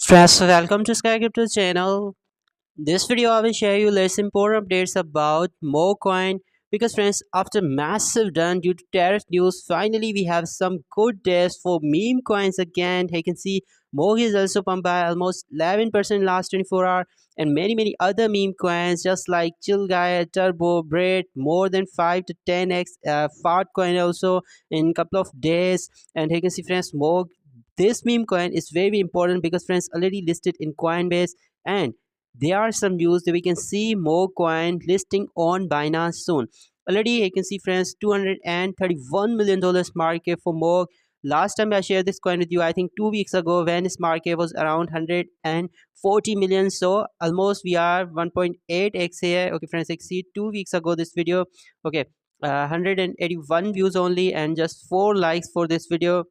Friends, so welcome to Sky Crypto channel. This video I will share you less important updates about MoCoin because friends, after massive run due to tariff news, finally we have some good days for meme coins again. You can see Mo is also pumped by almost 11% last 24 hours, and many other meme coins just like Chill Guy, Turbo, Braid, more than 5 to 10x fart coin also in couple of days. And you can see friends, Mo, this meme coin is very important because friends already listed in Coinbase, and there are some news that we can see more coin listing on Binance soon. Already you can see friends, $231 million market for more. Last time I shared this coin with you, I think 2 weeks ago, when its market was around 140 million. So almost we are 1.8x here. Okay friends, exceed 2 weeks ago this video. Okay, 181 views only and just 4 likes for this video.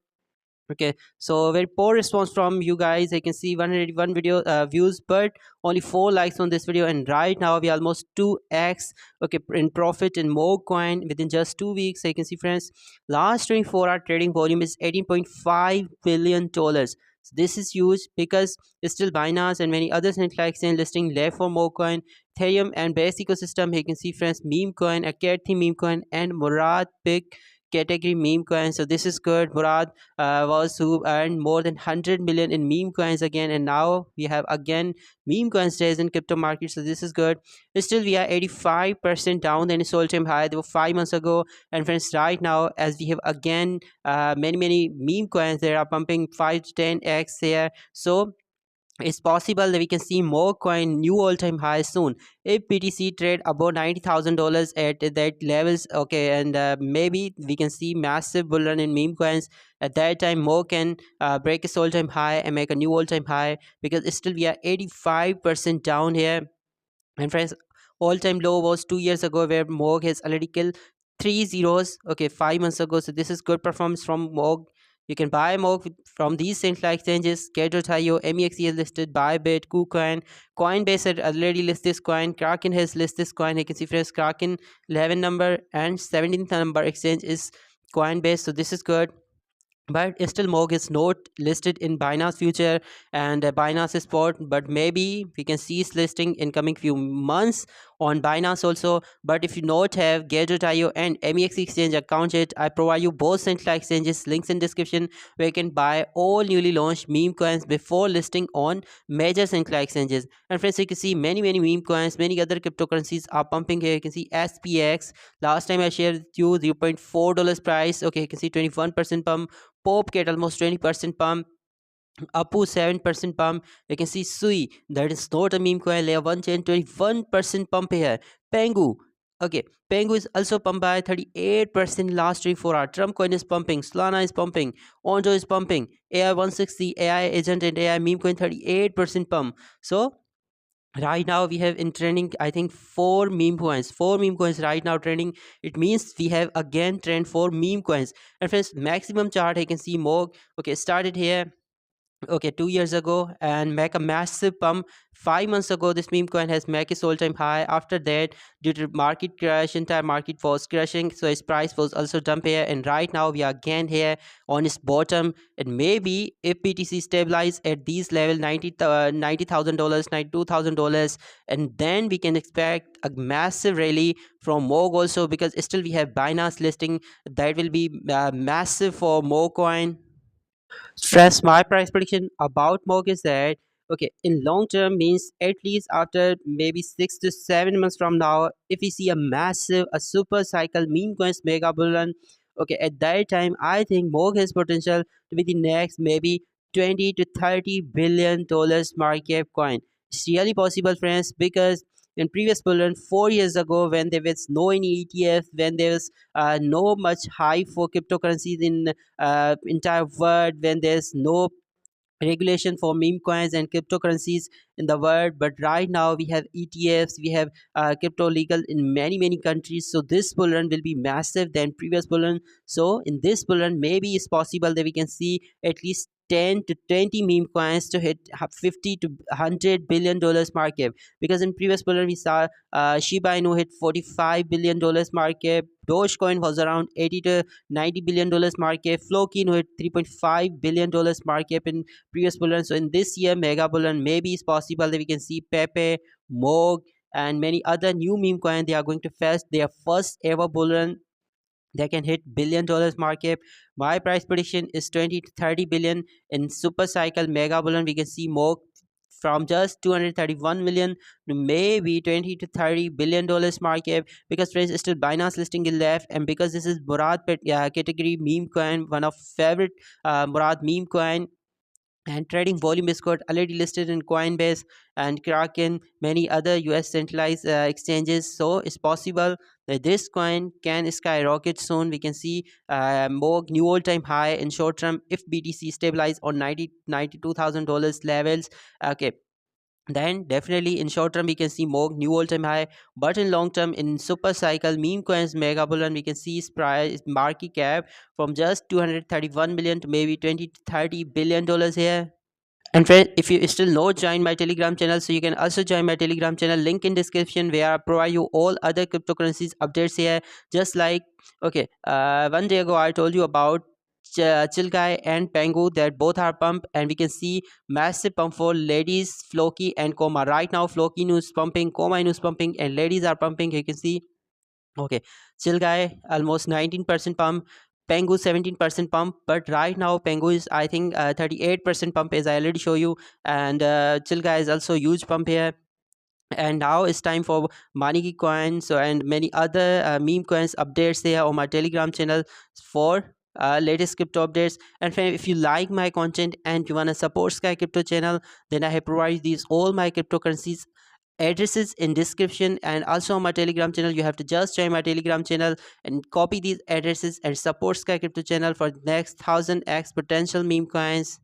Okay, so very poor response from you guys. I can see 181 video views, but only 4 likes on this video. And right now we are almost 2x, okay, in profit in more coin within just 2 weeks. So you can see friends, last 24-hour trading volume is $18.5 billion. So this is huge because it's still Binance and many other central exchange listing left for more coin. Ethereum and base ecosystem, you can see friends, meme coin, Akerti meme coin, and Murad pick category meme coin. So this is good. Murad was who earned more than 100 million in meme coins again, and now we have again meme coins days in crypto market. So this is good. Still we are 85% down than its all-time high. They were 5 months ago. And friends, right now as we have again many meme coins, they are pumping 5 to 10x here. So it's possible that we can see more coin new all-time high soon if BTC trade above $90,000 at that levels. Okay, and maybe we can see massive bull run in meme coins. At that time, more can break its all-time high and make a new all-time high, because still we are 85% down here. And friends, all-time low was 2 years ago, where Moog has already killed three zeros. Okay, 5 months ago. So this is good performance from Moog. You can buy Moog from these central exchanges: Gate.io, MEXC is listed, Bybit, KuCoin, Coinbase had already listed this coin, Kraken has listed this coin. You can see friends, Kraken 11 number and 17th number exchange is Coinbase. So this is good, but still Moog is not listed in Binance Future and Binance Spot, but maybe we can see its listing in coming few months on Binance also. But if you not have Gadget.io and MEX exchange account yet, I provide you both central exchanges links in description, where you can buy all newly launched meme coins before listing on major central exchanges. And friends, you can see many meme coins, many other cryptocurrencies are pumping here. You can see SPX, last time I shared with you, $0.4 price. Okay, you can see 21% pump. Pop get almost 20% pump. Apu 7% pump. You can see Sui, that is not a meme coin, layer 1 chain, 21% pump here. Pengu, okay, Pengu is also pumped by 38% last 24 hours. Trump coin is pumping, Solana is pumping, Onjo is pumping, AI 160, AI agent and AI meme coin 38% pump. So right now we have in trending, I think, four meme coins right now trending. It means we have again trend for meme coins. And friends, maximum chart, I can see more. Okay, started here, okay, 2 years ago, and make a massive pump. 5 months ago this meme coin has make its all-time high. After that, due to market crash, entire market was crashing, so its price was also dump here. And right now we are again here on its bottom. And maybe if BTC stabilize at these level, $90,000, $92,000, and then we can expect a massive rally from Moog also, because still we have Binance listing that will be massive for Moog coin. Stress, my price prediction about Moog is that, okay, in long term means at least after maybe 6 to 7 months from now, if we see a massive, a super cycle, meme coins mega bull run, okay, at that time I think Moog has potential to be the next maybe 20 to 30 billion dollars market cap coin. It's really possible, friends, because in previous bull run 4 years ago, when there was no any ETF, when there was no much hype for cryptocurrencies in entire world, when there's no regulation for meme coins and cryptocurrencies in the world. But right now we have ETFs, we have crypto legal in many countries. So this bull run will be massive than previous bull run. So in this bull run, maybe it's possible that we can see at least 10 to 20 meme coins to hit 50 to 100 billion dollars market, because in previous bull we saw Shiba Inu hit 45 billion dollars market. Dogecoin was around 80 to 90 billion dollars market. Floki Inu hit 3.5 billion dollars market in previous bull run. So in this year mega bull run, maybe it's possible that we can see Pepe, Moog, and many other new meme coin. They are going to fetch their first ever bull run. They can hit $1 billion market. My price prediction is 20 to 30 billion in super cycle mega bull run. We can see more from just 231 million to maybe 20 to 30 billion dollars market, because friends still Binance listing is left, and because this is category meme coin, one of favorite Murad meme coin, and trading volume is got already listed in Coinbase and Kraken, many other US centralized exchanges. So it's possible that this coin can skyrocket soon. We can see more new all-time high in short term if BTC stabilize on $92,000 levels. Okay, then definitely in short term we can see more new all-time high, but in long term in super cycle meme coins mega bull run, we can see its price market cap from just 231 million to maybe 20 to 30 billion dollars here. And friend, if you still not join my Telegram channel, so you can also join my Telegram channel. Link in description, where I provide you all other cryptocurrencies updates here. Just like okay, one day ago I told you about Chill Guy and Pengu, that both are pump, and we can see massive pump for ladies, Floki and Koma. Right now, Floki news pumping, Koma news pumping, and ladies are pumping. You can see okay, Chill Guy almost 19% pump, Pengu 17% pump, but right now Pengu is I think 38% pump, as I already show you, and Chill Guy is also huge pump here. And now it's time for Maniki coins, so and many other meme coins updates here on my Telegram channel for latest crypto updates. And if you like my content and you want to support Sky Crypto channel, then I have provided these all my cryptocurrencies addresses in description, and also on my Telegram channel. You have to just join my Telegram channel and copy these addresses and support Sky Crypto channel for next 1000x potential meme coins.